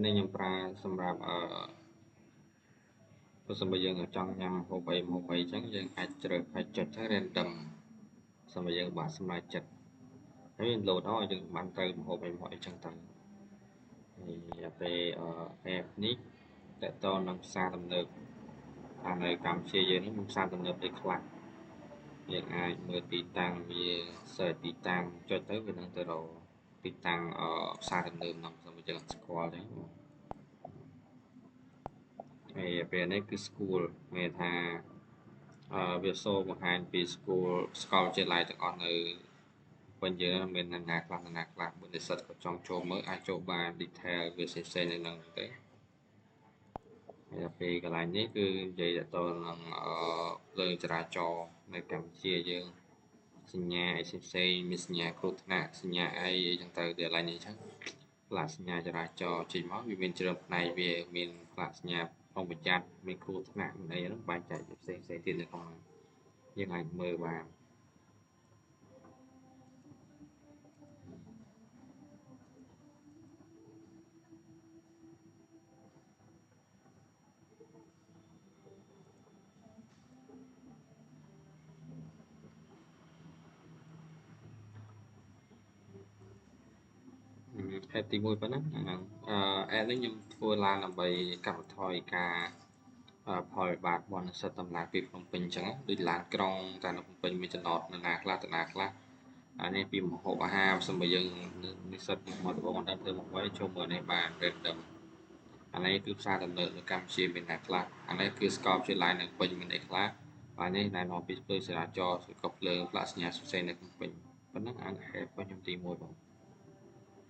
នេះខ្ញុំប្រើសម្រាប់បើសិនបើយើងចង់ញ៉ាំហូបអីចឹងយើងអាចជ្រើសអាចចុចទៅ random សម្រាប់យើងបាក់សម្រេចចិត្តហើយវា load ឲ្យយើងបានទៅហូបអីចឹងទៅហើយពេល app នេះតកតនឹងផ្សារទំនើបខាងនៅកម្ពុជាយើងនេះមានផ្សារទំនើបអីខ្លះយើងអាចមើលទីតាំងវា search ទីតាំងចុចទៅវានឹងទៅរកទីតាំងផ្សារទំនើបនោះសម្រាប់យើងស្គាល់ចឹងហើយពេលនេះគឺ school មានថាវាសូមបង្ហាញពី school សាកលវិទ្យាល័យទាំងអស់នៅវិញយើងមានណាខ្លះបើនិស្សិតក៏ចង់ចូលមើលអាចចូលបាន detail វាផ្សេងៗនៅនឹងទៅហើយពេលកន្លែងនេះគឺនិយាយទៅនឹងភ្លើងចរាចរណ៍នៅកម្ពុជាយើងសញ្ញាអីផ្សេងមានសញ្ញាគ្រោះថ្នាក់សញ្ញាអីចឹងទៅកន្លែងនេះចឹងផ្លាកសញ្ញាចរាចរណ៍ចេញមកវាមានច្រើនផ្នែកវាមានផ្លាកសញ្ញាប្រុងប្រយ័ត្នមានគ្រោះថ្នាក់មានអីហ្នឹងបែងចែកផ្សេងទៀតនៅក្នុងយើងអាចមើលបានខេត្តទី1ប៉ុណ្ណឹងហ្នឹងapp នេះខ្ញុំធ្វើឡើងដើម្បីកាត់បន្ថយការផលវិបាករបស់និស្សិតដំណើរពីភ្នំពេញអញ្ចឹងដូចឡានក្រុងតែនៅភ្នំពេញមានចំណតនៅណាខ្លះអានេះពីម្ហូបអាហារបើសិនបើយើងនិស្សិតមកត្បូងមិនដឹងធ្វើមកໄວចូលមើលនេះបាន random អានេះគឺផ្សារទំនើបនៅកម្ពុជាមានណាខ្លះអានេះគឺសាកលវិទ្យាល័យនៅពេញមានអីខ្លះហើយនេះណែនាំពីភ្លើងចរាចរណ៍ក៏ភ្លើងផ្លាកសញ្ញាផ្សេងនៅភ្នំពេញប៉ុណ្ណឹងអានហេតុរបស់ខ្ញុំទី1បង